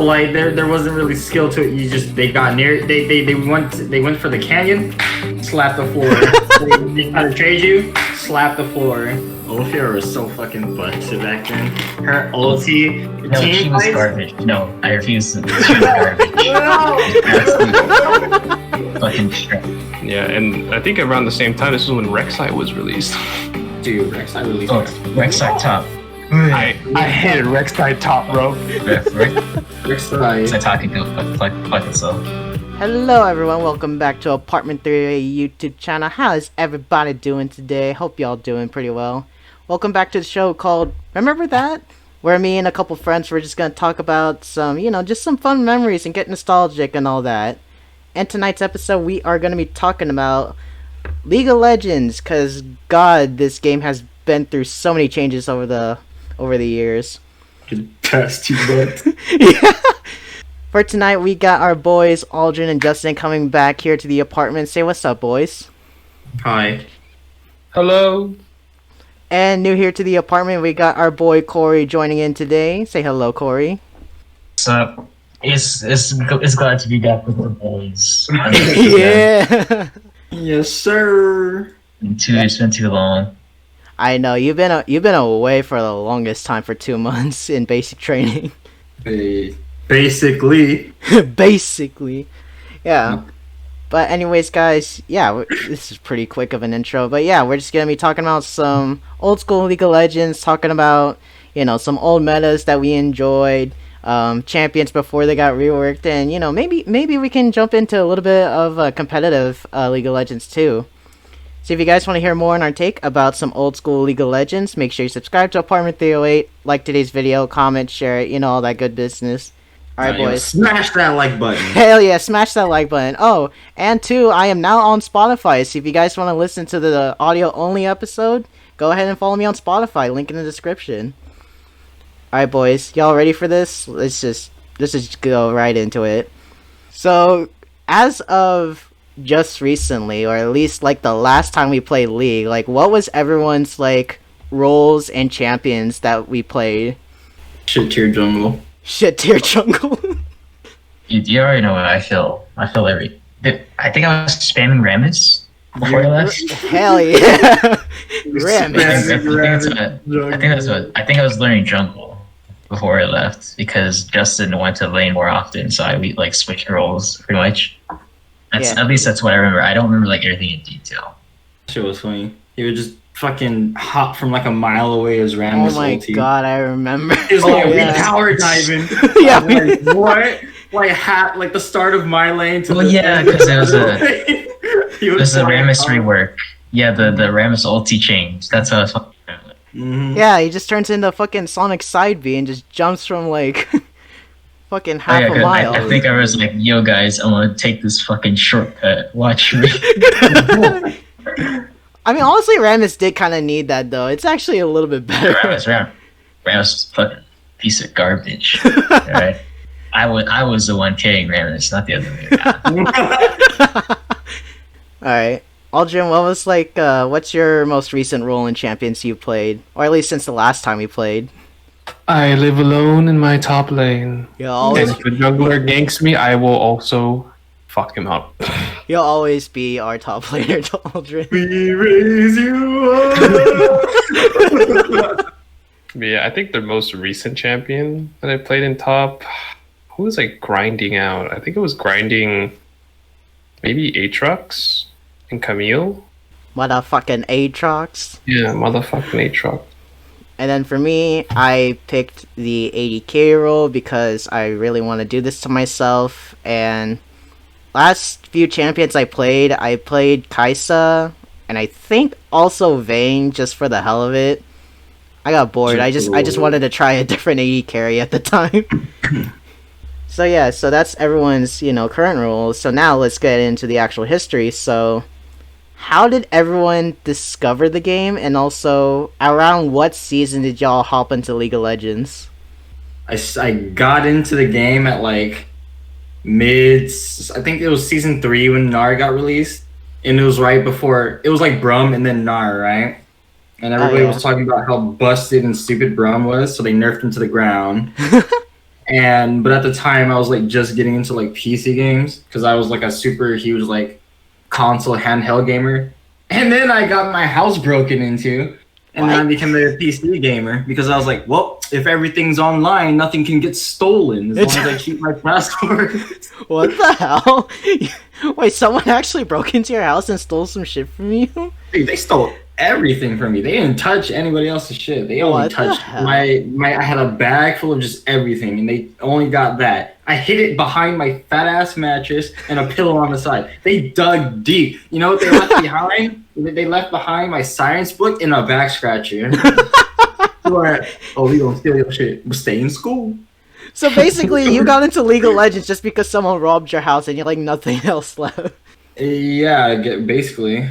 like there wasn't really skill to it. They got near they went for the canyon, slap the floor. They tried to trade you, slap the floor. Olafia was so fucking busted back then. Her ulti, No, she was garbage. No, I refuse. She was garbage. Absolutely. Fucking shit. Yeah, and I think around the same time, this was when Rek'Sai was released. Dude, Rek'Sai released. Oh, Rek'Sai top. I hated Rek'Sai top, bro. Rek'Sai. Talking to fuck itself. Hello everyone, welcome back to Apartment 3A YouTube channel. How is everybody doing today? Hope y'all doing pretty well. Welcome back to the show called Remember That? Where me and a couple friends were just gonna talk about some, just some fun memories and get nostalgic and all that. And tonight's episode we are gonna be talking about League of Legends, cause God, this game has been through so many changes over the years. Past 2 months. Yeah. For tonight, we got our boys Aldrin and Justin coming back here to the apartment. Say what's up, boys. Hi. Hello. And new here to the apartment, we got our boy Corey joining in today. Say hello, Corey. What's up? It's glad to be back with the boys. Yeah. Yes, sir. It's been too long. I know you've been away for the longest time, for 2 months in basic training. Basically. Basically, yeah. But anyways, guys, yeah, this is pretty quick of an intro. But yeah, we're just gonna be talking about some old school League of Legends, talking about some old metas that we enjoyed, champions before they got reworked, and maybe we can jump into a little bit of competitive League of Legends too. So if you guys want to hear more on our take about some old school League of Legends, make sure you subscribe to Apartment 308, like today's video, comment, share it, all that good business. Alright, boys. Smash that like button. Hell yeah, smash that like button. Oh, and two, I am now on Spotify, so if you guys want to listen to the audio-only episode, go ahead and follow me on Spotify, link in the description. Alright, boys, y'all ready for this? Let's just go right into it. So, as of just recently, or at least like the last time we played League, like what was everyone's like roles and champions that we played? Shit tier jungle. Shit tier jungle. You already know what I feel. I think I was spamming Rammus before I left. Hell yeah. Rammus. I think I was learning jungle before I left because Justin went to lane more often, so we like switched roles pretty much. At least that's what I remember. I don't remember like everything in detail. Shit was funny. He would just fucking hop from like a mile away as Rammus. Oh my god, I remember. He was like tower diving. Yeah. Like, what? Like the start of my lane to because it was a Rammus rework. Yeah, the Rammus ulti change. That's how I was fucking. Mm-hmm. Yeah, he just turns into fucking Sonic Side B and just jumps from like fucking half a mile. I think I was like, yo guys, I want to take this fucking shortcut. Watch me. I mean, honestly, Rammus did kind of need that though. It's actually a little bit better. Rammus fucking piece of garbage. Alright? I was the one carrying Rammus, not the other way around. Alright. Aldrin, what was like, what's your most recent role in Champions you played? Or at least since the last time we played? I live alone in my top lane. And if the jungler ganks me, I will also fuck him up. You'll always be our top laner, Aldrin. We raise you up. Yeah, I think the most recent champion that I played in top, who was like grinding out? I think it was grinding maybe Aatrox and Camille. Motherfucking Aatrox. Yeah, motherfucking Aatrox. And then for me, I picked the 80k role because I really want to do this to myself. And last few champions I played Kai'Sa, and I think also Vayne, just for the hell of it. I got bored. I just wanted to try a different 80 carry at the time. So yeah, so that's everyone's, current roles. So now let's get into the actual history. So how did everyone discover the game, and also around what season did y'all hop into League of Legends? I got into the game at like I think it was season 3 when Gnar got released, and it was right before, it was like Braum and then Gnar, right? And everybody was talking about how busted and stupid Braum was, so they nerfed him to the ground. but at the time I was like just getting into like PC games because I was like a super huge like console handheld gamer. And then I got my house broken into, and then I became a PC gamer because I was like, well, if everything's online, nothing can get stolen as long as I keep my password. What the hell? Wait, someone actually broke into your house and stole some shit from you? Dude, they stole everything from me. They didn't touch anybody else's shit. They only touched my. I had a bag full of just everything, and they only got that. I hid it behind my fat ass mattress and a pillow on the side. They dug deep. You know what they left behind? They left behind my science book and a back scratcher. Oh, we gonna steal your shit. We'll stay in school. So basically, you got into League of Legends just because someone robbed your house and you like nothing else left. Yeah, basically.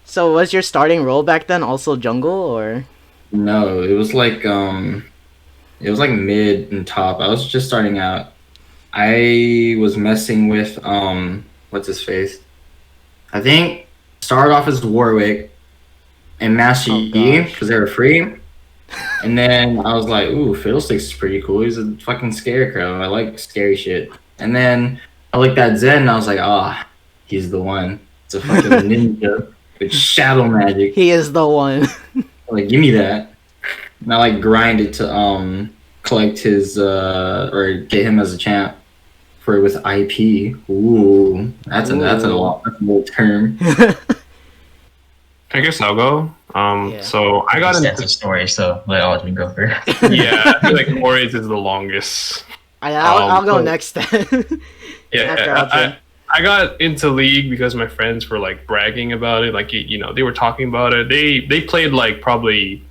So was your starting role back then also jungle or? No, it was like mid and top. I was just starting out. I was messing with what's his face? I think started off as Warwick and Master Yi because they were free. And then I was like, ooh, Fiddlesticks is pretty cool. He's a fucking scarecrow. I like scary shit. And then I looked at Zen and I was like, he's the one. It's a fucking ninja with shadow magic. He is the one. Like, give me that. And I like grind it to collect his or get him as a champ with IP. Ooh, that's a old term. I guess I'll go. So I got into story, so let Aldrin go first. Yeah, I feel like Warriors is the longest. I'll go next then. Yeah, I got into League because my friends were like bragging about it. Like, you know, they were talking about it. They played like probably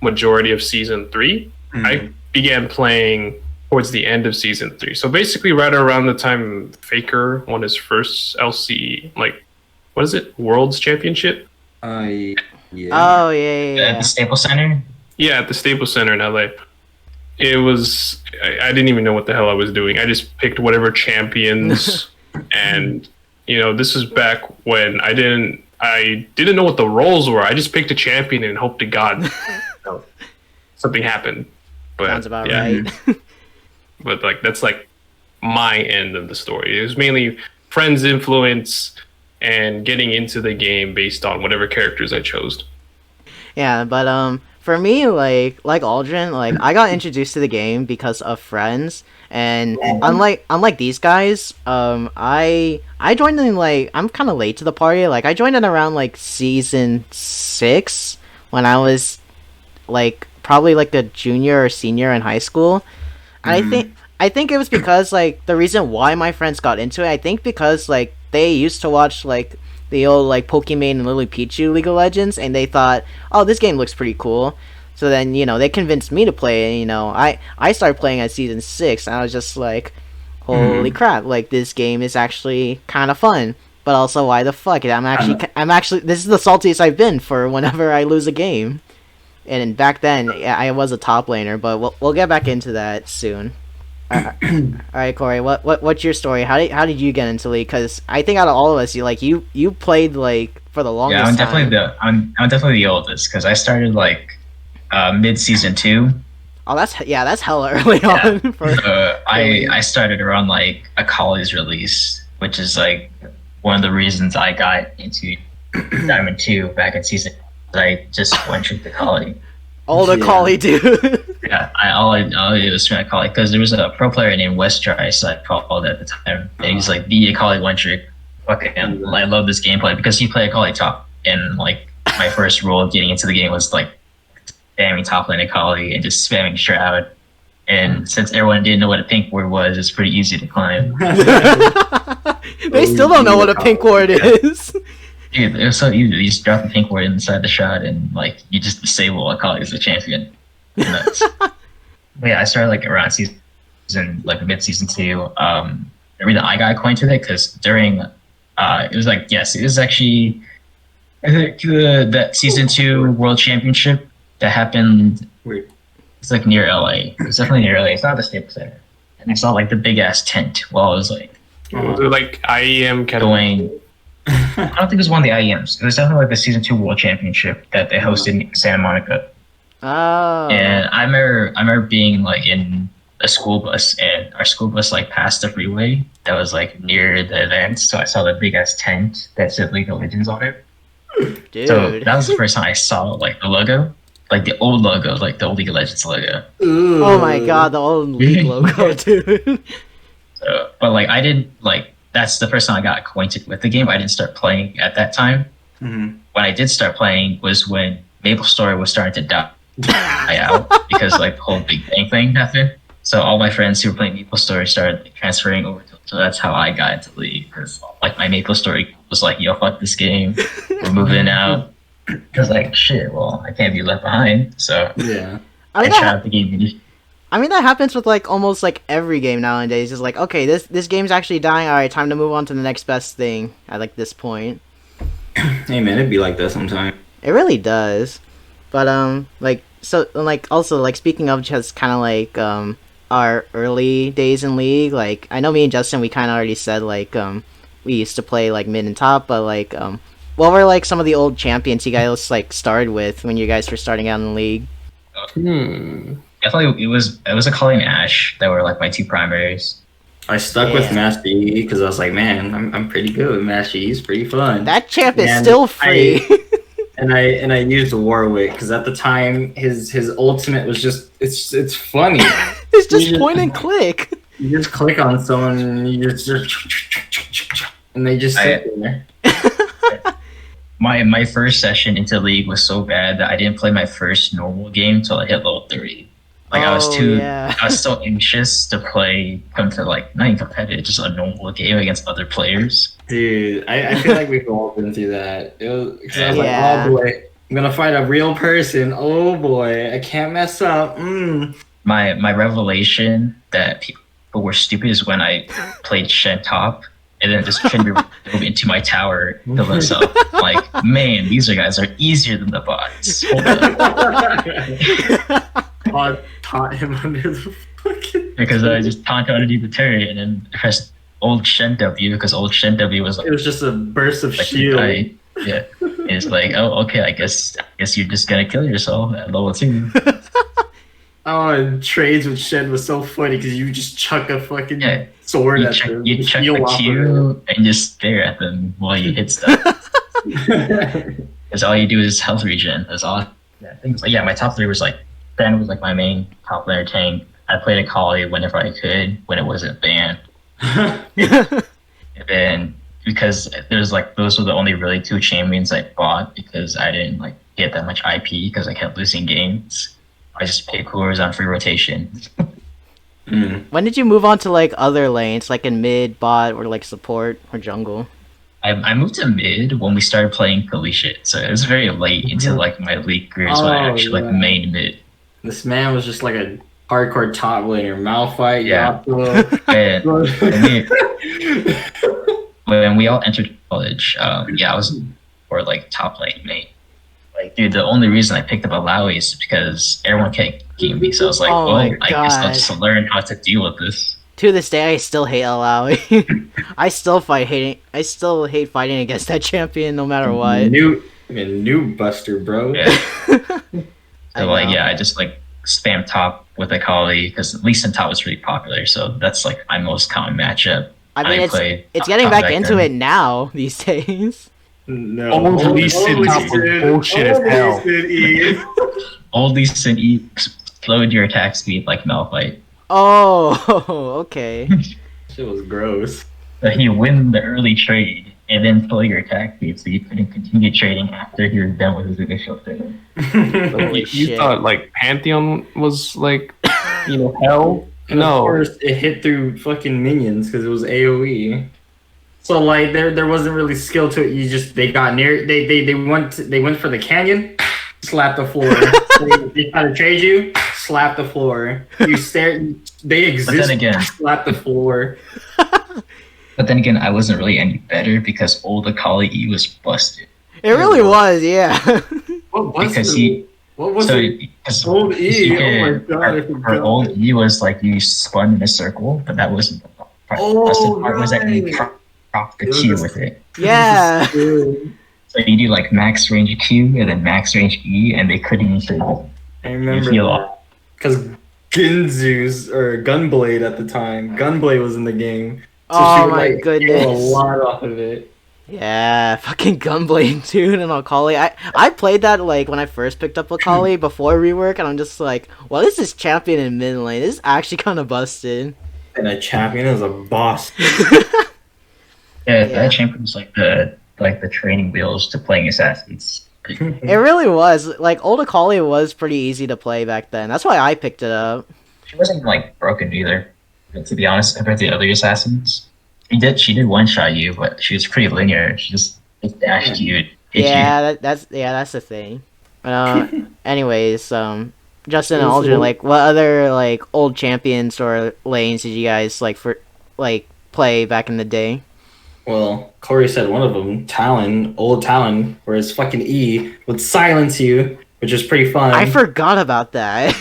majority of season 3. Mm-hmm. I began playing towards the end of season 3. So basically right around the time Faker won his first LCE, like, what is it? World's Championship? Yeah. Oh, yeah. At the Staples Center? Yeah, at the Staples Center in LA. It was... I didn't even know what the hell I was doing. I just picked whatever champions... And, you know, this is back when I didn't know what the roles were. I just picked a champion and hoped to God something happened. But sounds about right. But like that's like my end of the story. It was mainly friends' influence and getting into the game based on whatever characters I chose. Yeah, but for me, like Aldrin, like I got introduced to the game because of friends, and unlike these guys, I joined in like I'm kind of late to the party. Like I joined in around like season 6 when I was like probably like a junior or senior in high school. And I think it was because like the reason why my friends got into it, I think because like they used to watch like the old like Pokemon and Lily Pichu League of Legends, and they thought, oh, this game looks pretty cool. So then, you know, they convinced me to play it, and, you know, I started playing at season 6, and I was just like, holy crap, like, this game is actually kind of fun. But also, why the fuck? I'm actually, this is the saltiest I've been for whenever I lose a game. And back then, I was a top laner, but we'll get back into that soon. Alright, Corey, what's your story? How did you get into League? Because I think out of all of us, you played like for the longest time. Yeah, I'm definitely the oldest because I started like mid season 2. Oh, that's hella early on. I started around like a college release, which is like one of the reasons I got into Diamond 2 back in season. I just went straight to Collie. Collie dude. Yeah, all I did was swim at Collie because there was a pro player named West Trice I called at the time, and he's like the Collie one trick. Fucking hell, I love this gameplay because he played Collie top, and like my first rule of getting into the game was like spamming top lane Collie and just spamming Shroud. And since everyone didn't know what a pink ward was, it's pretty easy to climb. They still don't know what a pink ward is. Dude, it was so easy. You just drop a pink ward inside the shroud and like you just disable a Collie as a champion. Nuts. Yeah, I started like around season like mid season 2. The reason I got acquainted with it because during it was like it was actually I think that season 2 world championship that happened. Weird. It's like near LA. It's definitely near LA. It's not the Staples Center. And I saw like the big ass tent while I was like was it like IEM going. I don't think it was one of the IEMs. It was definitely like the season 2 world championship that they hosted in Santa Monica. Oh. And I remember being like in a school bus, and our school bus like passed the freeway that was like near the event. So I saw the big ass tent that said League of Legends on it. Dude. So that was the first time I saw like the logo, like the old logo, like the old League of Legends logo. Oh my god, the old League logo, dude. So, but like I didn't like that's the first time I got acquainted with the game. I didn't start playing at that time. Mhm. When I did start playing was when MapleStory was starting to die out because like the whole Big Bang thing happened. So all my friends who were playing MapleStory started like, transferring over to. So that's how I got into League because like my MapleStory was like, yo, fuck this game, we're moving out. Because like shit, well, I can't be left behind. So Yeah. I I mean, tried that, out the game. I mean that happens with like almost like every game nowadays. It's like, okay, this game's actually dying. All right, time to move on to the next best thing. At like this point, Hey man, it'd be like that sometimes. it really does. But like so like also like speaking of just kind of like our early days in League, like I know me and Justin, we kind of already said like we used to play like mid and top, but like what were like some of the old champions you guys like started with when you guys were starting out in the League? Definitely, it was Akali and Ash that were like my two primaries. I stuck with Yeah. Master Yi because I was like, man, I'm pretty good with Master Yi. He's pretty fun. That champ is And still free. And I used Warwick because at the time his ultimate was just it's funny. It's just You- point and click. You just click on someone and you just and they just sit there. My first session into League was so bad that I didn't play my first normal game until I hit level 30. Like I was yeah. I was so anxious to come to like not even competitive, just a normal game against other players. Dude, I feel like we've all been through that. It was, 'cause I was Yeah. like, oh boy, I'm gonna fight a real person. Oh boy, I can't mess up. My revelation that people were stupid is when I played Shen top and then just Shen drove into my tower to myself. Like, man, these guys are easier than the bots. Hold up. I taught him under the fucking. Because I just taunted underneath the turret and then pressed old Shen W because old Shen W was like, It was just a burst of like shield. yeah. It's like, oh, okay, I guess you're just gonna kill yourself at level 2. Oh, and trades with Shen was so funny because you just chuck a fucking Yeah. sword You at check, them. you check heal the off of Q and just stare at them while you hit stuff. it. Because all you do is health regen. That's all. Yeah, things like my top 3 was like Ben was like my main top laner tank. I played Akali whenever I could when it wasn't banned. And then because there's like those were the only really 2 champions I bought because I didn't like get that much IP because I kept losing games. I just paid coolers on free rotation. When did you move on to like other lanes, like in mid, bot, or like support or jungle? I moved to mid when we started playing Felicia, so it was very late into like my league careers when I Oh, actually like yeah. main mid. This man was just like a hardcore top laner. Malphite, Yeah. Yasuo. When we all entered college, I was for like top lane main. Like, dude, the only reason I picked up Alawi is because everyone kept keeping me. So I was like, Oh well, my I guess I'll God. just learn how to deal with this. To this day, I still hate Alawi. I still hate fighting against that champion, no matter what. New buster, bro. Yeah. I So like, know. I just like spam top with Akali because at least in top was really popular. So that's like my most common matchup. I mean, played it's top getting back back into then. it now these days. No. Old Lee Sin top was bullshit as hell. Old Lee Sin slowed your attack speed like Malphite. Oh, okay. Shit was gross. So he win the early trade and then slow your attack speed so you couldn't continue trading after he was done with his initial trade. Holy You shit. thought like Pantheon was like, hell? And of No. course, it hit through fucking minions because it was AOE. So like, there wasn't really skill to it. They got near. They went for the canyon, slap the floor. they try to trade you, slap the floor. You stare. They exist. again- slap the floor. But then again, I wasn't really any better because old Akali E was busted. It really was, yeah. What was Because it? What was So it? because Old E, you oh my could- God, I her forgot. old E was like you spun in a circle, but that wasn't the part. Oh, Busted part was that you right. prop the It was Q just- with it. Yeah. So you do like max range Q and then max range E, and they couldn't even I remember heal that. off. Because Ginzu's or Gunblade at the time. Gunblade was in the game. So Oh she would, my like, goodness. steal a lot off of it. Yeah, fucking Gunblade, dude, and Akali. I played that, like, when I first picked up Akali before rework, and I'm just like, what is this champion in mid lane? This is actually kind of busted. And a champion is a boss. Yeah, Yeah. that champion was like the training wheels to playing assassins. It really was. Like, old Akali was pretty easy to play back then. That's why I picked it up. She wasn't like broken either, to be honest, compared to the other assassins. She did one shot you, but she was pretty linear. She just dashed you, hit you. Yeah, that's the thing. Anyways, Justin and Aldrin, like, what other like old champions or lanes did you guys play back in the day? Well, Corey said one of them, Talon, old Talon, where his fucking E would silence you, which is pretty fun. I forgot about that.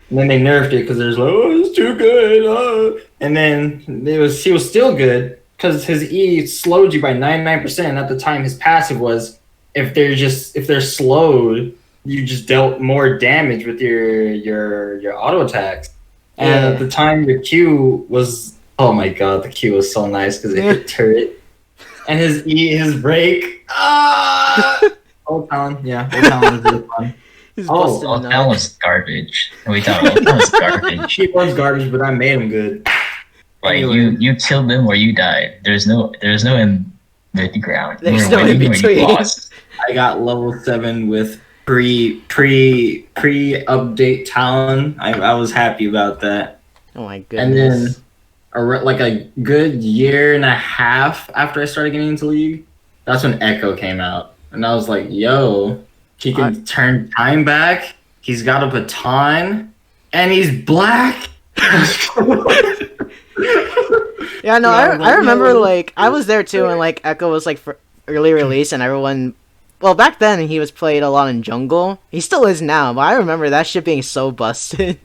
And then they nerfed it because there's like, oh, it's too good. Oh. And then he was still good because his E slowed you by 99%. And at the time, his passive was if they're slowed, you just dealt more damage with your auto attacks. And Yeah. at the time, your Q was, oh my god, the Q was so nice because it hit turret. And his E, his break. Ah! Old Talon, yeah, Old Talon was really fun. He's Oh, busting Oh, a nut. that was garbage. We thought that was garbage. He was garbage, but I made him good. Like Anyway. you killed them or you died. There's no in mid ground. There's You no were in winning or you between. lost. I got level 7 with pre update Talon. I was happy about that. Oh my And goodness. then like a good year and a half after I started getting into League, that's when Echo came out. And I was like, yo, he can turn time back. He's got a baton. And he's black. Yeah, no, Yeah, I remember, no. like, I was there too, and, like, Echo was, like, for early release, and everyone... Well, back then, he was played a lot in jungle. He still is now, but I remember that shit being so busted.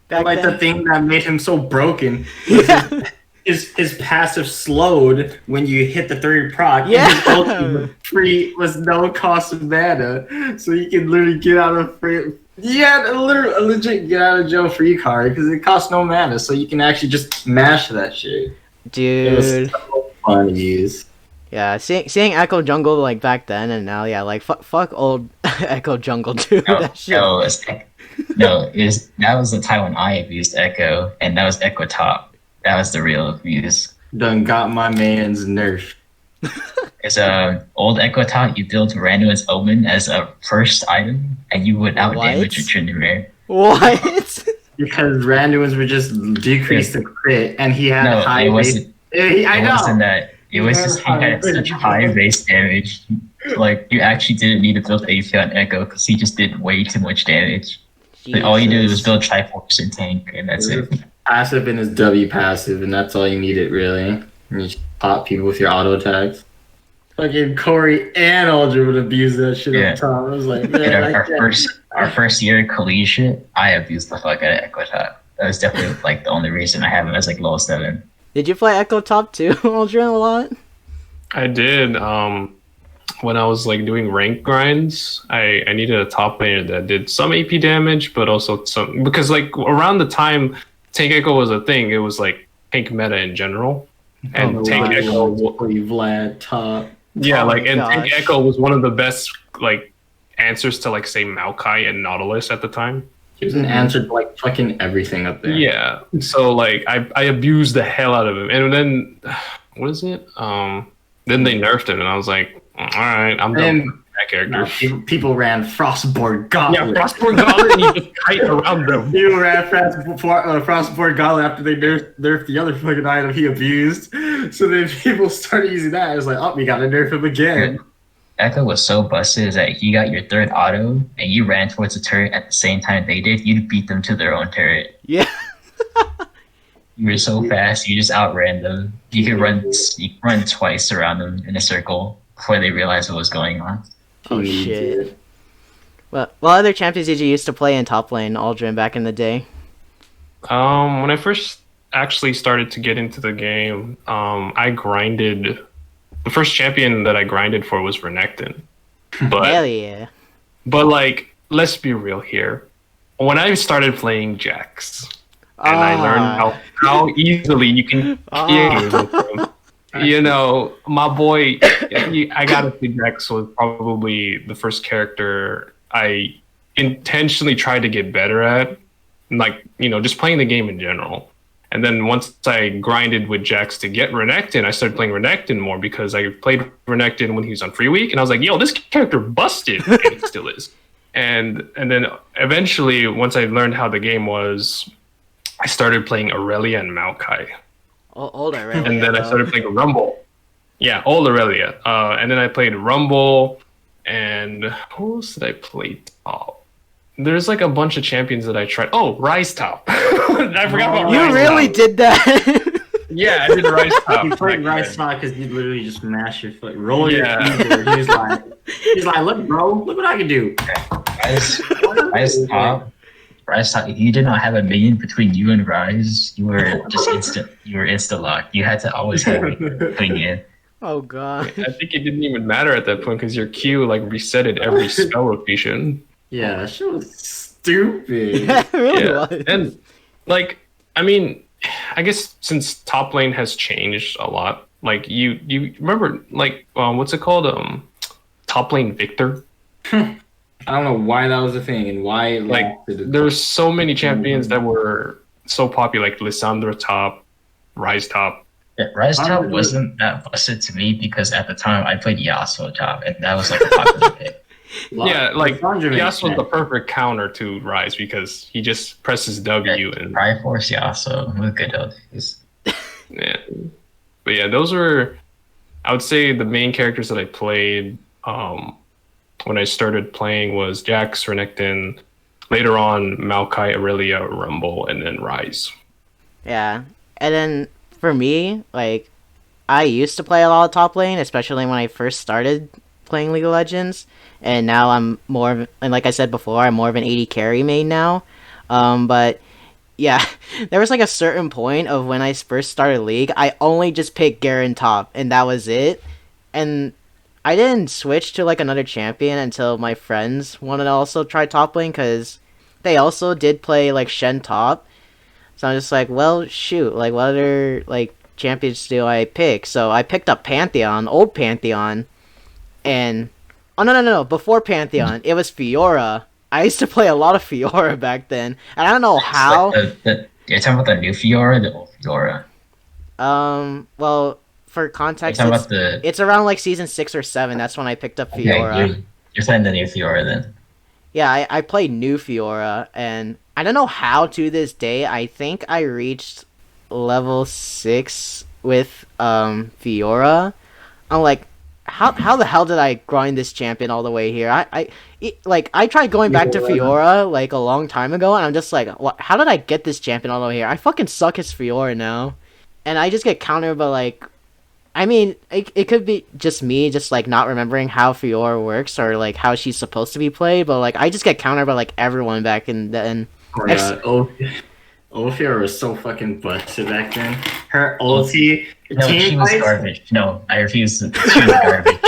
Back Like then. the thing that made him so broken. Yeah. His passive slowed when you hit the third proc. and Yeah. his ulti was no cost of mana, so you can literally get out of free. Yeah, a legit get out of jail free card because it costs no mana, so you can actually just mash that shit. It was Dude. so fun to use. Yeah, seeing Echo Jungle, like, back then and now, yeah, like, fuck old Echo Jungle, dude. That shit. That was the time when I abused Echo, and that was Echo Top. That was the real abuse. Done got my man's nerf. As old Echo Top, you built Randuin's Omen as a first item, and you would out damage your Tryndamere. What? Because Randuin's would just decrease the crit, and he had No, high it base. wasn't. I It know. wasn't that. It was just he had such high base damage. Like you actually didn't need to build AP on Echo because he just did way too much damage. Like, all you did was Jesus. build Triforce and tank, and that's it. Passive and his W passive, and that's all you needed, really. And you just pop people with your auto attacks. Fucking Corey and Aldrin would abuse that shit Yeah. up top. I was like, In man, our first year of collegiate, I abused the fuck out of Echo Top. That was definitely like the only reason I have him as like level 7. Did you play Echo Top too, Aldrin, a lot? I did. When I was like doing rank grinds, I needed a top laner that did some AP damage, but also some because like around the time Tank Echo was a thing, it was like tank meta in general, and Tank Echo, Vlad top. yeah, Oh like my and Tank gosh. Echo was one of the best like answers to like say Maokai and Nautilus at the time. He was an answer to like fucking everything up there. Yeah, so like I abused the hell out of him, and then what is it? Then they nerfed him, and I was like, all right, I'm done And- with that character. People ran Frostborn Gauntlet. Yeah, Frostborn Gauntlet, and you just kite around them. People ran Frostborn Gauntlet after they nerfed the other fucking item he abused. So then people started using that. It was like, oh, we gotta nerf him again. Echo was so busted that he got your third auto, and you ran towards the turret at the same time they did. You'd beat them to their own turret. Yeah. You were so fast, you just outran them. You could run twice around them in a circle before they realized what was going on. Oh, He shit. did. What other champions did you used to play in top lane, Aldrin, back in the day? When I first actually started to get into the game, I grinded. The first champion that I grinded for was Renekton. Hell But yeah. like, let's be real here. When I started playing Jax, and I learned how easily you can kill with him. You know, my boy, I gotta say Jax was probably the first character I intentionally tried to get better at, like, you know, just playing the game in general. And then once I grinded with Jax to get Renekton, I started playing Renekton more because I played Renekton when he was on free week, and I was like, yo, this character busted, and he still is. And then eventually, once I learned how the game was, I started playing Aurelia and Maokai. Old Aurelia. And then I started playing Rumble. Yeah, old Aurelia. And then I played Rumble, and who else did I play top? There's like a bunch of champions that I tried. Oh, Rise Top. I forgot about You Rise really Top. did that? Yeah, I did Rise Top. You played back Rice then. Spot because you literally just mash your foot, roll Yeah. your keyboard. He's like, look, bro, look what I can do. Rise top. If you did not have a minion between you and Rise, you were just instant. You were insta locked. You had to always have it between you. Oh god. I think it didn't even matter at that point because your Q like resetted every spell rotation. Yeah, that shit was stupid. Yeah, it really Yeah, was. and like, I mean, I guess since top lane has changed a lot, like you remember like what's it called top lane Victor? I don't know why that was a thing and why it Like lasted. there's so many champions that were so popular, like Lissandra top, Rise top. Yeah, Rise top wasn't that busted to me because at the time I played Yasuo top, and that was like a popular pick. Yeah, like Lissandra makes Yasuo's the sense. perfect counter to Rise because he just presses W and Triforce Yasuo with good abilities. yeah. But yeah, those were, I would say, the main characters that I played when I started playing was Jax, Renekton, later on Maokai, Aurelia, Rumble, and then Rise. Yeah. And then for me, like, I used to play a lot of top lane, especially when I first started playing League of Legends. And now I'm more of, and like I said before, I'm more of an 80 carry main now. But yeah, there was like a certain point of when I first started League, I only just picked Garen top, and that was it. And I didn't switch to like another champion until my friends wanted to also try top lane, because they also did play like Shen top. So I'm just like, well, shoot, like what other like champions do I pick? So I picked up Pantheon, old Pantheon, and oh no, before Pantheon, it was Fiora. I used to play a lot of Fiora back then, and I don't know how. You're talking about the new Fiora or the old Fiora? Well, for You're context, talking it's, about the. it's around like season 6 or 7. That's when I picked up Fiora. Okay, you're playing the new Fiora then. Yeah, I played new Fiora, and I don't know how to this day. I think I reached level 6 with Fiora. I'm like, how the hell did I grind this champion all the way here? I tried going back to Fiora like a long time ago, and I'm just like, how did I get this champion all the way here? I fucking suck as Fiora now, and I just get countered by like. I mean, it could be just me, just like not remembering how Fiora works or like how she's supposed to be played, but like I just get countered by like everyone back in then. Oh my god, Olafia was so fucking busted back then. Her ulti, No, she team was fights- garbage. No, I refuse. She was garbage.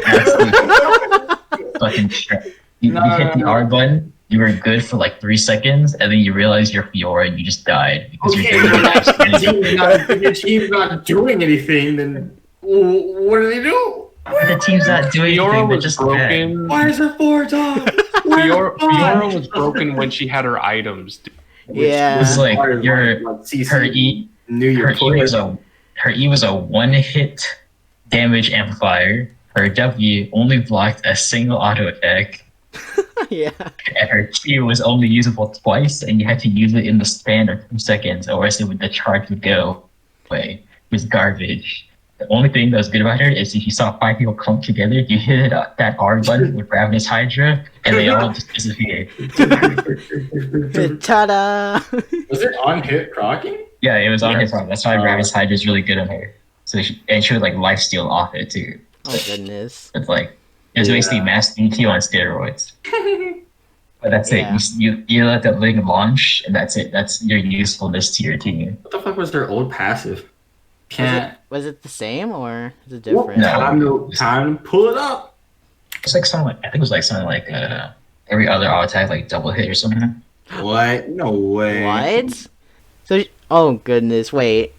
Absolute fucking crap. You hit the R button, you were good for like 3 seconds, and then you realize you're Fiora and you just died because Okay, you're doing your team's not doing anything, then what do they do? The team's not doing Fiora anything, they're was just broken. Why is it 4 top? Fiora was broken when she had her items. Yeah. It was like her E knew your her E was a one-hit damage amplifier. Her W only blocked a single auto attack, Yeah. and her Q was only usable twice, and you had to use it in the span of 2 seconds, or else the charge would go away. It was garbage. The only thing that was good about her is if you saw 5 people clump together, you hit that R button with Ravenous Hydra, and they all just disappeared. Ta-da! Was it on hit crocking? Yeah, it was on Yes. his arm. That's why Ravenous Hydra is really good on her. So she would like lifesteal off it too. Oh goodness. It's like it's basically mass DQ on steroids. But that's Yeah. it. You let that thing launch, and that's it. That's your usefulness to your team. What the fuck was their old passive? Can't. Was it the same or is it Whoop, different? No. time to pull it up. It's like something like I think it was like something like every other auto attack like double hit or something. What? No way. What? Oh goodness, wait.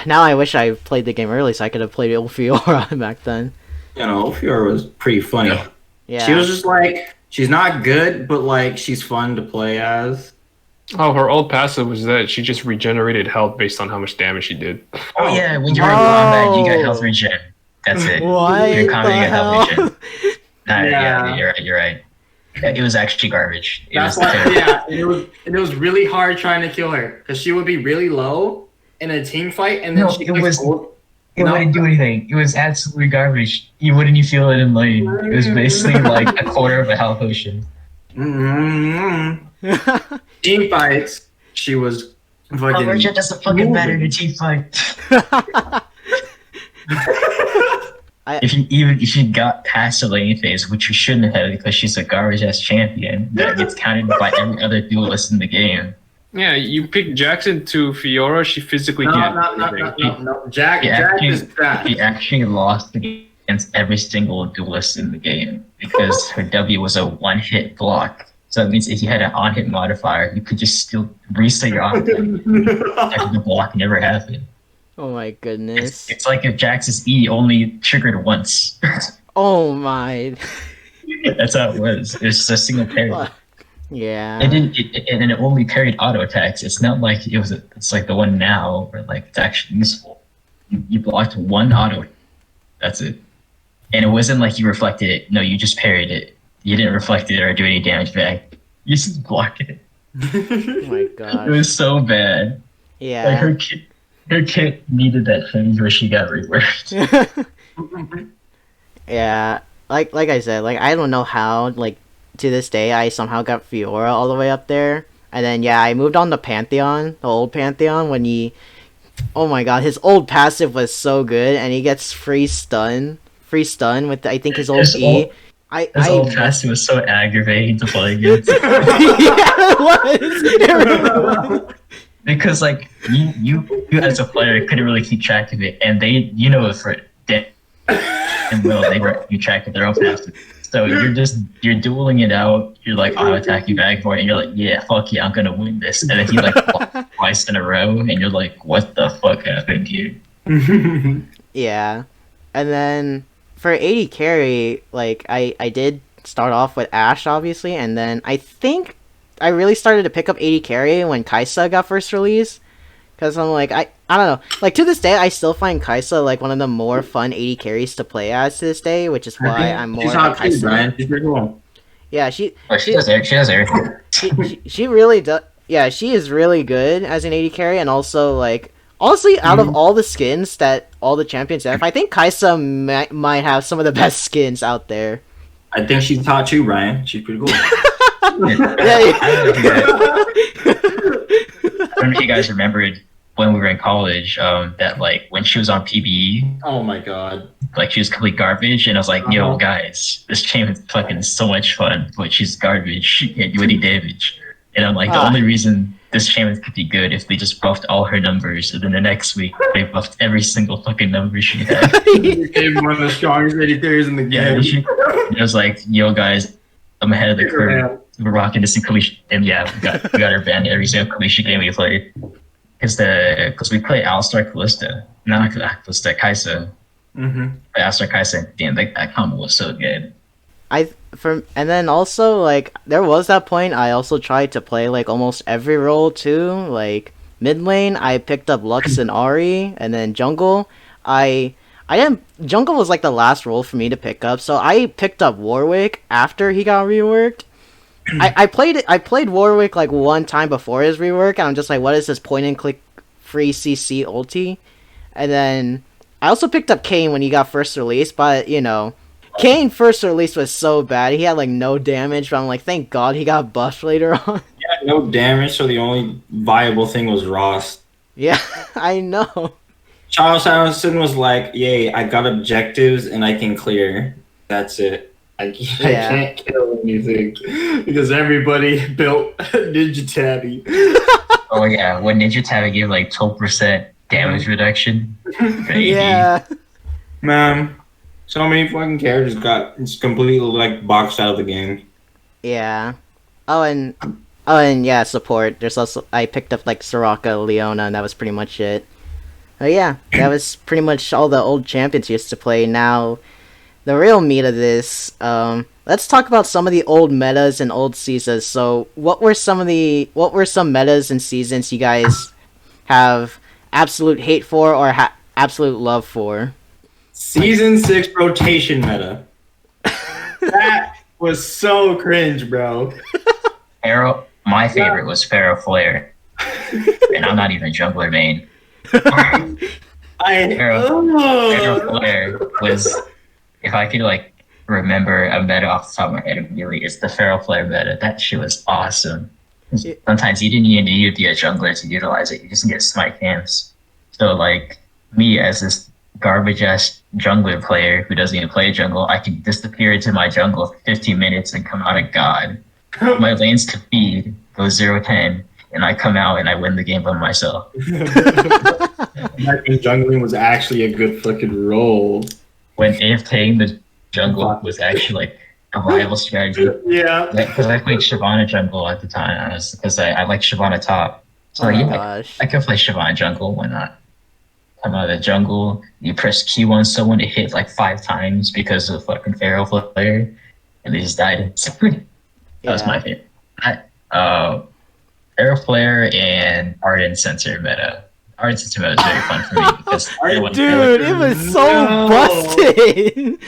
Now I wish I played the game early so I could have played Fiora back then. You know, Fiora was pretty funny. Yeah. She was just like, she's not good, but like she's fun to play as. Oh, her old passive was that she just regenerated health based on how much damage she did. Oh yeah, when you're in combat, you got health Oh. regen. That's it. What You're in combat, the you get health hell? regen. Nah, Yeah. yeah, you're right. You're right. Yeah, it was actually garbage. It That's was why, terrible. yeah. And it was really hard trying to kill her because she would be really low in a team fight, and then No, she it was- ult- It No. wouldn't do anything. It was absolutely garbage. You wouldn't even feel it in lane. It was basically like a quarter of a health potion. team fights. She was Oh, fucking. Merchant doesn't fucking matter in a team fight. If you got past the lane phase, which you shouldn't have because she's a garbage ass champion, that gets counted by every other duelist in the game. Yeah, you pick Jackson to Fiora, she physically No, can't. no, do no, anything. no, no. Jack Yeah, is bad. She actually lost against every single duelist in the game because her W was a one-hit block. So that means if you had an on-hit modifier, you could just still reset your on-hit. The block never happened. Oh my It's, goodness. it's like if Jax's E only triggered once. Oh my. That's how it was. It was just a single parry. Yeah. And it only parried auto attacks. It's not like it's like the one now where like it's actually useful. You blocked one auto. That's it. And it wasn't like you reflected it. No, you just parried it. You didn't reflect it or do any damage back. You just blocked it. Oh my It god. was so bad. Like Yeah. her kit needed that change where she got reworked. Yeah. Like I said, like I don't know how, like to this day I somehow got Fiora all the way up there. And then yeah, I moved on to Pantheon, the old Pantheon, when he oh my god, his old passive was so good and he gets free stun with I think his old His E. old- I This old passive was so aggravating to play against. yeah, it was. It really was. Because like you as a player couldn't really keep track of it, and they for damn well they were keep track of their own passive. So you're dueling it out. You're like auto attacking back for it, and you're like, yeah, fuck yeah, I'm gonna win this. And then he like blocked twice in a row, and you're like, what the fuck happened here? Yeah. And then for 80 carry, like I did start off with Ashe obviously, and then I think I really started to pick up 80 carry when Kaisa got first released. Cause I'm like I don't know. Like to this day I still find Kaisa like one of the more fun 80 carries to play as to this day, which is why I'm more She's of a hot too, Kaisa. Brian. She's pretty cool. Yeah, she She does everything. she really does. Yeah, she is really good as an 80 carry, and also like honestly, out of all the skins that all the champions have, I think Kaisa might have some of the best skins out there. I think she's hot too, Brian. She's pretty cool. Yeah, I don't know if you guys remembered when we were in college, that like when she was on PBE, Oh my god. like she was complete garbage, and I was like, yo Uh-huh. guys, this champ is fucking so much fun, but she's garbage. She can't do any damage. And I'm like, the Ah. only reason this champion could be good if they just buffed all her numbers, and then the next week they buffed every single fucking number she had. She became one of the strongest 80 theories in the Yeah, game. it was like, yo guys, I'm ahead of the curve. We're rocking this in Kalisha, and yeah, we got her banned every single Kalisha game we played. Because we play Alistar Kalista, not Kalista, Kaisa. Mm-hmm. Alistar Kaisa, damn, that combo was so good. And then also like there was that point I also tried to play like almost every role too. Like mid lane I picked up Lux and Ari, and then jungle I didn't jungle was like the last role for me to pick up, so I picked up Warwick after he got reworked. I played Warwick like one time before his rework, and I'm just like, what is this point and click free CC ulti? And then I also picked up Kane when he got first released, but you know, Kane first release was so bad. He had like no damage, but I'm like, thank God he got buffed later on. Yeah, no damage, so the only viable thing was Ross. Yeah, I know. Charles Harrison was like, yay, I got objectives and I can clear. That's it. I Yeah. can't kill anything because everybody built Ninja Tabby. Oh yeah, when Ninja Tabby gave like 12% damage reduction. for AD. Yeah. Man, so many fucking characters got just completely like boxed out of the game. Yeah. Oh, and Oh, and yeah, support. There's also I picked up like Soraka, Leona, and that was pretty much it. Oh yeah, that was pretty much all the old champions used to play. Now, the real meat of this. Let's talk about some of the old metas and old seasons. So, what were some metas and seasons you guys have absolute hate for or absolute love for? Season 6 rotation meta. That was so cringe, bro. Pharaoh, my favorite was Pharaoh Flare, and I'm not even jungler main. Pharaoh Flare was, if I could like remember a meta off the top of my head immediately, it's the Pharaoh Flare meta. That shit was awesome. Sometimes you didn't even need to be a jungler to utilize it. You just get smite camps. So like me as this garbage ass jungler player who doesn't even play jungle, I can disappear into my jungle for 15 minutes and come out a god. My lanes to feed go 0-10, and I come out and I win the game by myself. Back when jungling was actually a good fucking role. When AFKing the jungle was actually like a viable strategy. Yeah. Because I played Shyvana jungle at the time, because I like Shyvana top. So Oh my yeah, gosh. I could play Shyvana jungle. Why not? Come out of the jungle, you press Q on someone to hit like 5 times because of fucking Pharaoh Flare, and they just died. That was my favorite. Pharaoh Flare and Ardent Sensor meta. Ardent Sensor meta was very fun for me because Dude, it was so No. busted.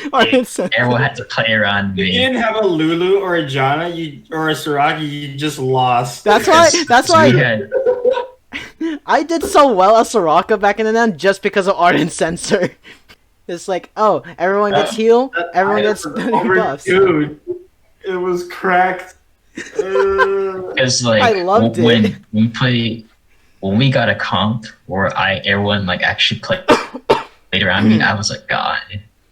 everyone had to play around If you me. didn't have a Lulu or a Janna, or a Soraka, you just lost. That's why. That's why We had, I did so well as Soraka back in the end, just because of Ardent Sensor. It's like, oh, everyone gets heal, everyone gets buffs. Dude, it was cracked. because like I loved when it. when we got a comp where everyone like actually played around me, I was like, God,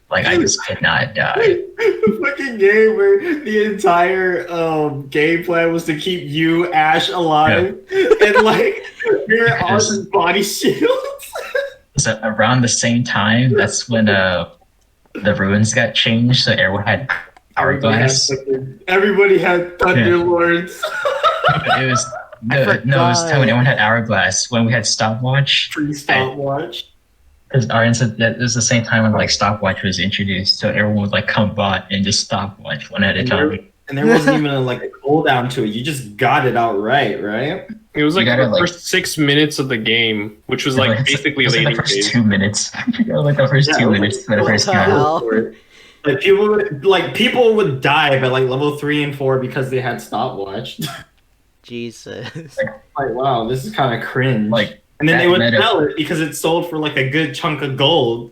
like I just could not die. The fucking game where the entire game plan was to keep you, Ash, alive, and like you're on his body shields. So around the same time, that's when the ruins got changed, so everyone had hourglass. Everybody had Thunder Lords. It was no, it was the time when everyone had hourglass. When we had stopwatch, Free stopwatch. because Arden said that it was the same time when like stopwatch was introduced, so everyone would like come bot and just stopwatch one at a time. And there wasn't even a cooldown to it. You just got it outright, right? It was like You gotta, the first 6 minutes of the game, which was like basically like the laning first phase. 2 minutes. Like the first 2 minutes for the first What the game. hell? Like people would die by like level 3 and 4 because they had stopwatch. Jesus. Like wow, this is kind of cringe. Like and then that they would meta- sell it because it sold for like a good chunk of gold.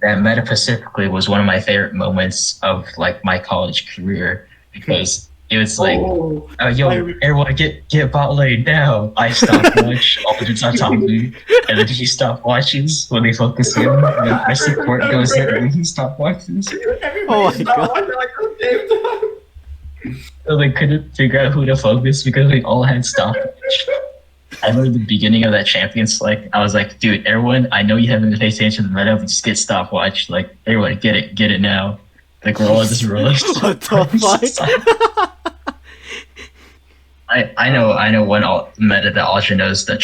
that meta specifically was one of my favorite moments of like my college career because it was like, Oh, yo, everyone get bot lane now. I stopwatch, all the dudes on top of me, and then he stopwatches when they focus him, and then my support goes in and he stopwatches. everybody Oh my stopped God. watching, like at the same time. So they couldn't figure out who to focus because we all had stopwatch. I remember the beginning of that champion select. I was like, dude, everyone, I know you haven't paid attention to the meta, but just get stopwatch. Like, everyone, get it now. Like, we're all just rolling. What the fuck? I know one meta that Ultra knows, the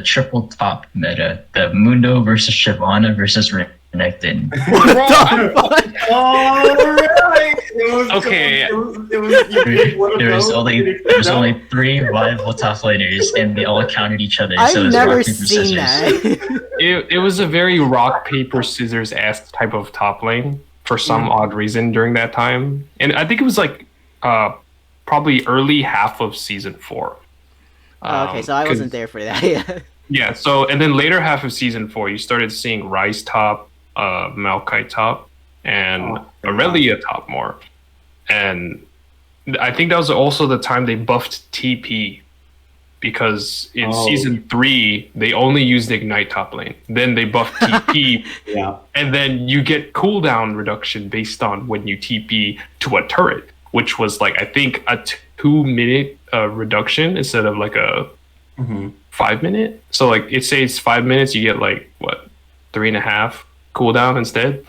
triple top meta, the Mundo versus Shyvana versus Renekton. What the fuck? Oh, right. It was, Okay. It was you picked one of There was those, only and you picked out- 3 viable top laners, and they all countered each other. So it I've was never rock, paper, seen scissors. that. It was a very rock paper scissors ass type of top lane for some odd reason during that time, and I think it was like probably early half of season 4. Okay, so I wasn't there for that. Yeah. Yeah, so and then later half of season 4, you started seeing Rise top, Maokai top, and Aurelia top more. And I think that was also the time they buffed TP, because in season 3 they only used Ignite top lane. Then they buffed TP, Yeah. and then you get cooldown reduction based on when you TP to a turret, which was like I think a 2-minute reduction instead of like a 5-minute. So like it says 5 minutes, you get like what 3.5 cooldown instead.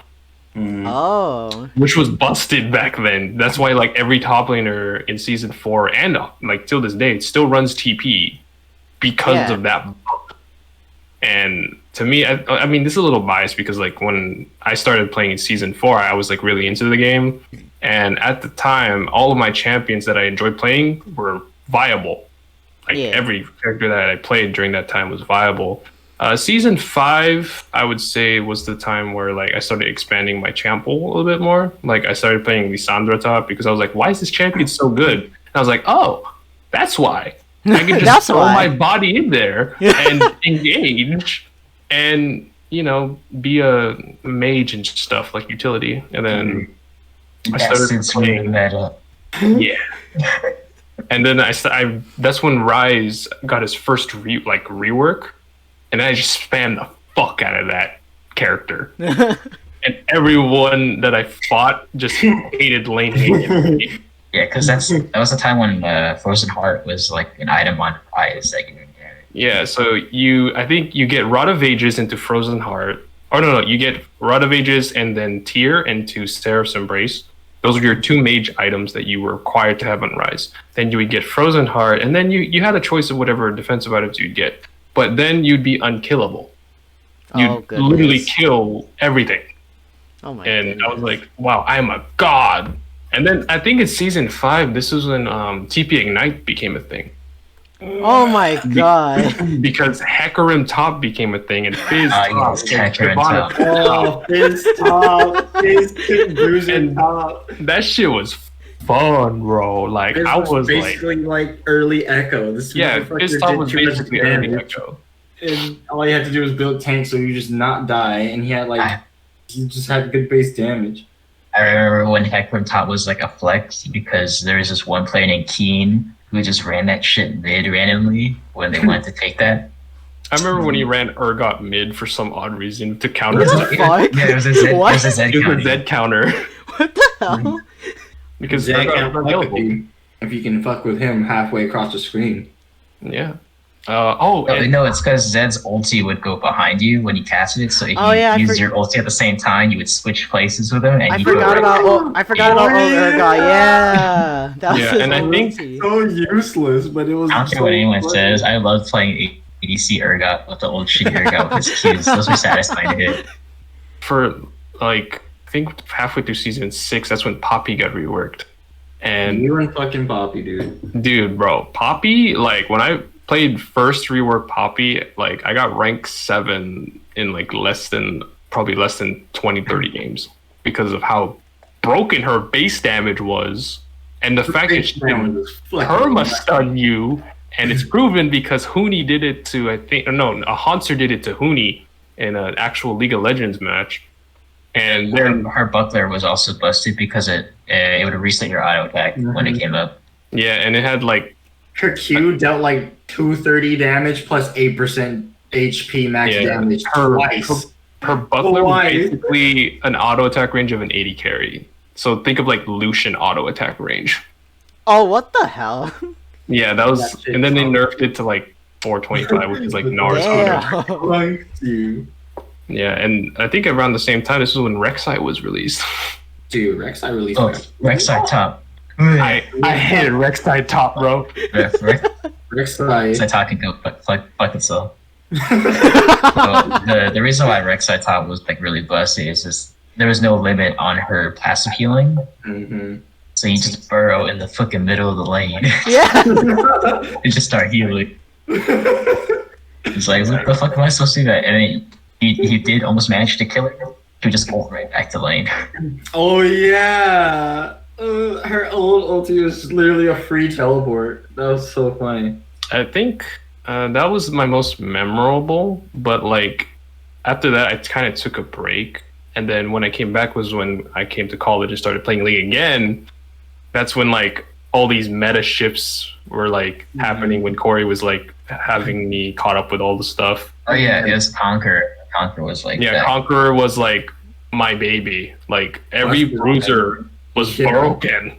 Oh. which was busted back then. That's why like every top laner in season 4 and like till this day, it still runs TP because of that bug. And to me, I mean, this is a little biased because like when I started playing in season 4, I was like really into the game, and at the time, all of my champions that I enjoyed playing were viable. Like every character that I played during that time was viable. Season 5, I would say, was the time where like I started expanding my champ pool a little bit more. Like I started playing Lissandra top because I was like, why is this champion so good? And I was like, oh, that's why. I can just throw my body in there and engage and, you know, be a mage and stuff like utility. And then I started playing that up. Yeah. And then I that's when Rise got his first rework, and I just spammed the fuck out of that character. And everyone that I fought just hated laning. Yeah, because that was the time when Frozen Heart was like an item on Rise that you didn't get. Yeah, so I think you get Rod of Ages into Frozen Heart. Oh no, you get Rod of Ages and then Tear into Seraph's Embrace. Those are your 2 mage items that you were required to have on Rise. Then you would get Frozen Heart, and then you had a choice of whatever defensive items you'd get. But then you'd be unkillable. You'd literally kill everything. Oh my goodness. I was like, wow, I'm a god. And then I think it's season 5, this was when TP Ignite became a thing. Oh my god. Because Hecarim top became a thing, and Fizz top. Oh, Fizz top. Fizz bruising top. That shit was fun, bro. Like, Fizz I was basically like early Echo. Fizz top was basically early Echo. And all you had to do was build tanks so you just not die, and he had he just had good base damage. I remember when Hecarim top was like a flex because there was this one player named Keen who just ran that shit mid randomly when they wanted to take that. I remember when he ran Urgot mid for some odd reason to counter. What the fuck? Yeah, it was a Z, What? it was a Z It was counter. a Z counter. What the hell? Because Zed Urgot can't was fuck with available. you if you can fuck with him halfway across the screen. Yeah. No, it's because Zed's ulti would go behind you when he casted it, so if you used your ulti at the same time, you would switch places with him. And I forgot about old Urgot. Yeah. That was and I think So useless, but it was. I don't care what anyone says. I love playing ADC Urgot with the old shitty Urgot with his Qs. Those were satisfying to hit. for like I think halfway through season 6, that's when Poppy got reworked. And You and fucking Poppy, dude. bro, Poppy, like when I played first rework Poppy, like I got rank 7 in like less than 20-30 games because of how broken her base damage was, and the fact that she can perma stun you, and it's proven because Huni did it to a Hanser did it to Huni in an actual League of Legends match. And then her buckler was also busted because it would reset your auto attack when it came up. Yeah, and it had like Her Q dealt like 230 damage plus 8% HP max damage twice. Her buckler was basically an auto attack range of an 80 carry. So think of like Lucian auto attack range. Oh, what the hell? Yeah, that was, and then they nerfed it to like 425, which is like Nars. You. Yeah, and I think around the same time, this was when Rek'Sai was released. Dude, Rek'Sai released. Rek'Sai top. I hated Rek'Sai top, bro. Rek'Sai. Rek'Sai top can go fuck itself. The reason why Rek'Sai top was like really busted is just there was no limit on her passive healing. Mm-hmm. So you just burrow in the fucking middle of the lane Yeah. and just start healing. It's like, what the fuck am I supposed to do that? And then he did almost manage to kill her. She would just ult right back to lane. Oh yeah. Her old ulti was literally a free teleport. That was so funny. I think that was my most memorable, but like after that, I kind of took a break. And then when I came back was when I came to college and started playing League again. That's when like all these meta shifts were like happening, when Corey was like having me caught up with all the stuff. Oh yeah, it was Conqueror. Conqueror was like that. Conqueror was like my baby. Like every bruiser was broken.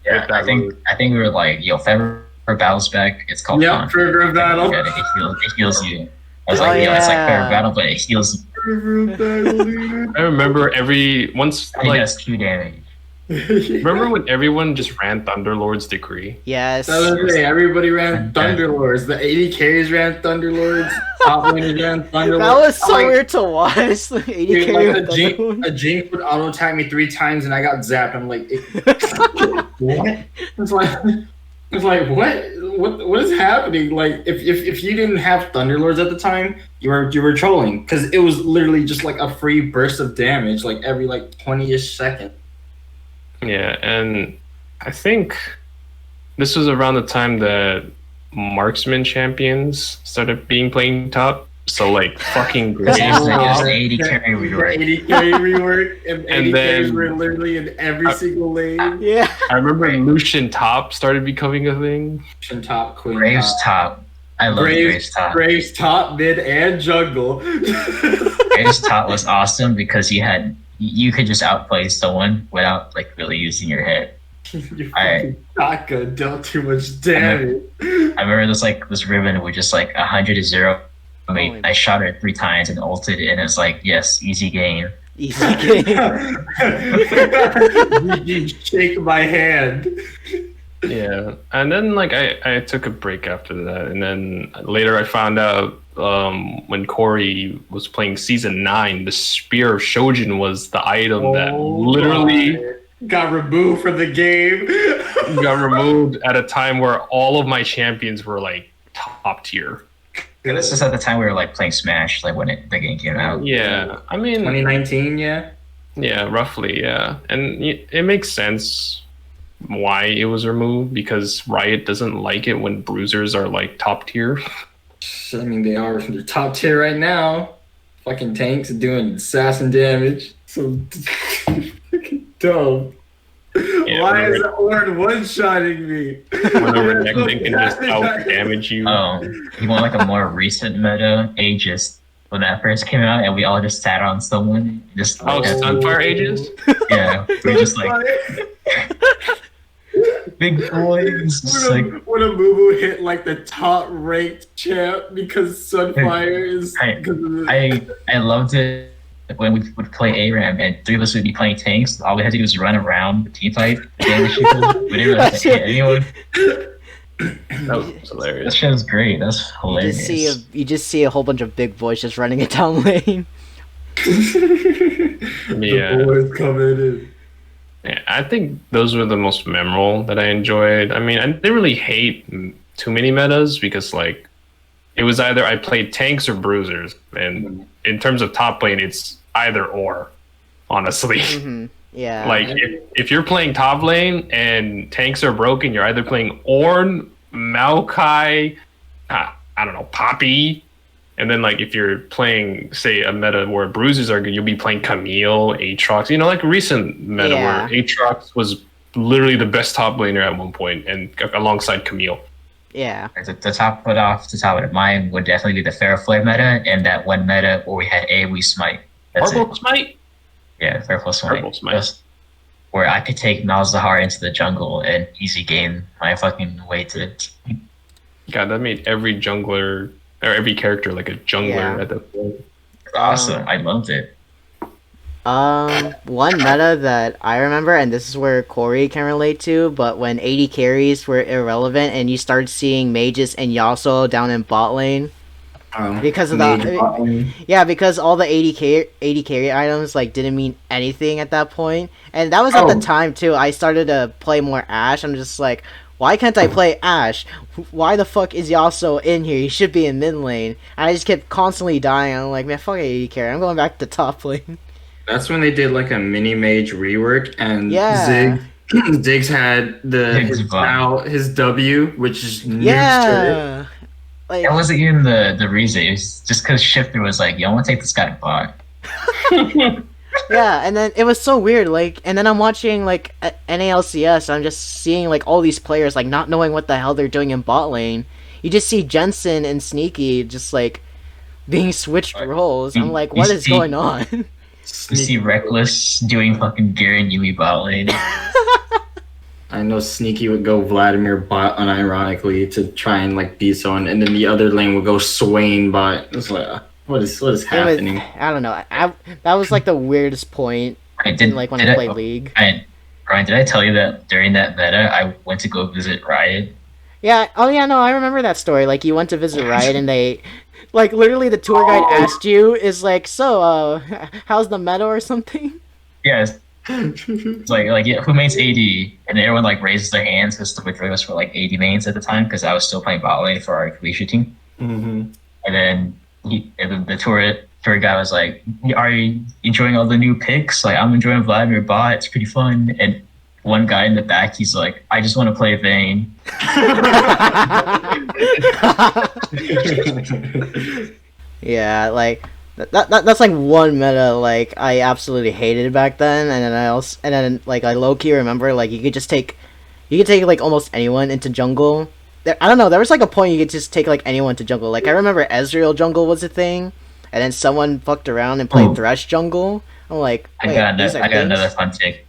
Yeah, I think we were like, yo, Fever Battle's back. It's called Fever Battle. It heals you. I was like, it's like Fever Battle, but it heals you I remember once I think like that's 2 damage. remember when everyone just ran Thunderlord's Decree? Yes. That was it. Everybody ran Thunderlords. The 80 carries ran Thunderlords. Top laners ran Thunderlords. That was so Like, weird to watch. The 80 dude, carry like, with Thunderlord. a Jinx would auto attack me 3 times and I got zapped. I'm like, what? It's like what is happening? Like if you didn't have Thunderlords at the time, you were trolling because it was literally just like a free burst of damage like every like 20-ish second. Yeah, and I think this was around the time that marksman champions started being playing top. So like fucking Because great. it was Wow. the 80 carry The rework. 80 carry rework and 80 carries then- were literally in every single lane. Yeah. I remember Lucian top started becoming a thing. Queen top, Queen Graves top. top. I love Graves top. Graves top, mid, and jungle. Graves top was awesome because you could just outplay someone without like really using your head. Your I- fucking shotgun dealt too much damage. I remember this ribbon with just like 100-0. I mean, Holy- I shot her 3 times and ulted, and it's like, yes, easy game. Easy game. You shake my hand. Yeah, and then like I took a break after that, and then later I found out when Corey was playing season 9, the Spear of Shojin was the item that literally got removed from the game. got removed at a time where all of my champions were like top tier. This is at the time we were like playing Smash, like when the game came out. Yeah, I mean, 2019, yeah. yeah, roughly, yeah, and it makes sense why it was removed because Riot doesn't like it when bruisers are like top tier. I mean, they are from the top tier right now. Fucking tanks doing assassin damage. So fucking dumb. Yeah, Why whenever- is Orn one-shotting me? Whenever Nexen can just out damage you. You want like a more recent meta, Aegis, when that first came out, and we all just sat on someone, just Oh, like, Sunfire Aegis? yeah, we were just like big boys, just like When a Mumu hit like the top ranked champ because Sunfire is because of the, I loved it when we would play ARAM and 3 of us would be playing tanks. All we had to do was run around the team fight, damage people. We didn't really have to hit anyone. That was That hilarious. shit was great. That's You hilarious. just see a whole bunch of big boys just running it down lane. Yeah. the boys coming in. Yeah, I think those were the most memorable that I enjoyed. I mean, I didn't really hate too many metas because, like, it was either I played tanks or bruisers. And in terms of top lane, it's either or, honestly. Hmm. Yeah. Like, if you're playing top lane and tanks are broken, you're either playing Ornn, Maokai, I don't know, Poppy. And then, like, if you're playing, say, a meta where bruisers are good, you'll be playing Camille, Aatrox. You know, like recent meta Yeah. where Aatrox was literally the best top laner at one point, and alongside Camille. yeah. To top it off, to top it, mine would definitely be the Fairflame meta, and that one meta where we had AoE Smite. That's Orbital it. Smite? Yeah, Fairflame Smite. Orbital Smite. That's where I could take Malzahar into the jungle and easy game my fucking way to. God, that made every jungler, or every character, like a jungler Yeah. at that point. Awesome. I loved it. One meta that I remember, and this is where Corey can relate to, but when 80 carries were irrelevant and you started seeing mages and Yasuo down in bot lane, because of that, yeah, because all the 80 carry items like didn't mean anything at that point, and that was at the Oh. time too. I started to play more Ashe. I'm just like, why can't I play Ashe? Why the fuck is Yasuo in here? He should be in mid lane. And I just kept constantly dying. I'm like, man, fuck 80 carry. I'm going back to top lane. That's when they did like a mini mage rework, and Yeah. Ziggs had Ziggs vibe. his W, which is new shit. Yeah. Like, That wasn't even the reason. It was just because Shifter was like, yo, I want to take this guy to bot. yeah, and then it was so weird, like, and then I'm watching, like, NALCS, I'm just seeing, like, all these players, like, not knowing what the hell they're doing in bot lane. You just see Jensen and Sneaky just, like, being switched roles. I'm like, what is going on? You see Reckless doing fucking Garen Yui bot lane. I know Sneaky would go Vladimir bot unironically to try and like beat someone, and then the other lane would go Swain bot. It's like What is It was, happening? I don't know. That was like the weirdest point in like when I played League. Brian, did I tell you that during that meta, I went to go visit Riot? Yeah. Oh yeah. No, I remember that story. Like you went to visit Riot, and they, like, literally the tour guide asked you, is like, so how's the meta or something? Yes. It's like yeah, who mains AD? And everyone like raises their hands because the majority was for like AD mains at the time because I was still playing bot lane for our Croatia team. Mm-hmm. And then the tour guy was like, "Are you enjoying all the new picks? Like I'm enjoying Vladimir bot. It's pretty fun." And one guy in the back, he's like, "I just want to play Vayne." Yeah, like that's like one meta like I absolutely hated back then, and then like I low key remember like you could take like almost anyone into jungle. I don't know. There was like a point you could just take like anyone to jungle. Like I remember Ezreal jungle was a thing, and then someone fucked around and played Thresh jungle. I'm like, I got another fun take.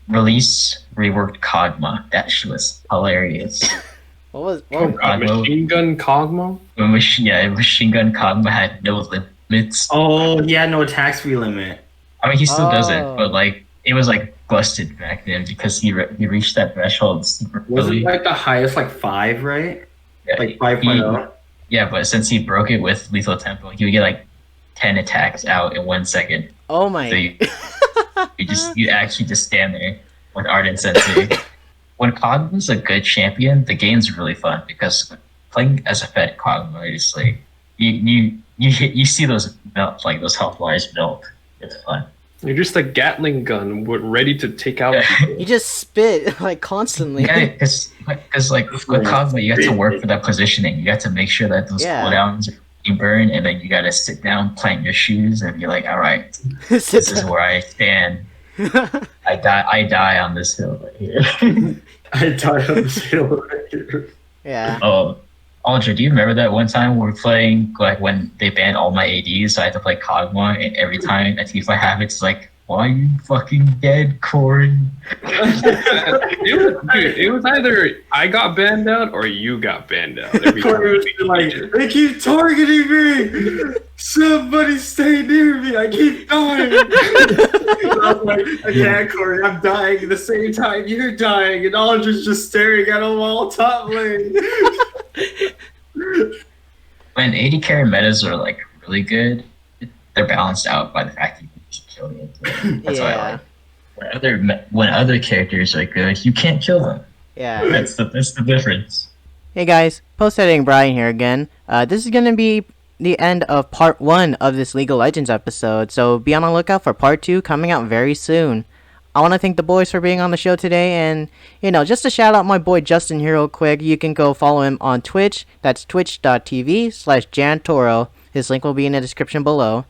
Release reworked Kog'Maw. That shit was hilarious. what Machine Gun Kog'Maw? Machine Gun Kog'Maw had no limits. Oh, he had no attack speed limit. I mean, he still doesn't, but like it was like busted back then because he reached that threshold super Was early. it like the highest, like 5, right? Yeah, Like 5.0? Yeah, but since he broke it with lethal tempo, he would get like 10 attacks out in 1 second. Oh my! So you actually just stand there with Ardent Sensei. When Kog'Maw's a good champion, the game's really fun because playing as a fed Kog'Maw is like you see those melt, like those health bars melt. It's fun. You're just a Gatling gun, ready to take out. You just spit like constantly. Yeah, because like with Kog'Maw, you have to work for that positioning. You have to make sure that those cooldowns you burn, and then you got to sit down, plant your shoes, and you're like, all right, this is where I stand. I die on this hill right here. I died on this hill right here. Yeah. Oh, Aldra, do you remember that one time we were playing, like when they banned all my ADs, so I had to play Kog'Maw, and every time a team fight happens, it's like, why are you fucking dead, Corey? It was either I got banned out or you got banned out. Every time. Corey was like, they keep targeting me! Somebody stay near me, I keep dying! I'm like, I can't, Corey, I'm dying at the same time you're dying, and Aldra's just staring at him all top lane. When AD carry metas are like really good, they're balanced out by the fact that you can just kill them. That's why I like. When other characters are good, you can't kill them. Yeah. That's the difference. Hey guys, post-editing Brian here again. This is gonna be the end of part 1 of this League of Legends episode, so be on the lookout for part 2 coming out very soon. I want to thank the boys for being on the show today, and, just to shout out my boy Justin here real quick, you can go follow him on Twitch. That's twitch.tv/jantoro. His link will be in the description below.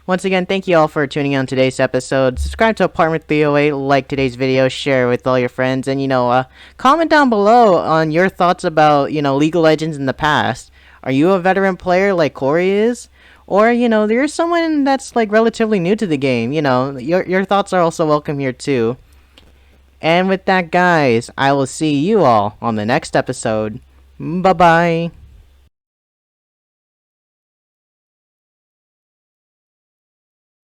Once again, thank you all for tuning in on today's episode. Subscribe to Apartment 308, like today's video, share with all your friends, and, comment down below on your thoughts about, League of Legends in the past. Are you a veteran player like Corey is? Or, there's someone that's, like, relatively new to the game. Your thoughts are also welcome here, too. And with that, guys, I will see you all on the next episode. Bye-bye.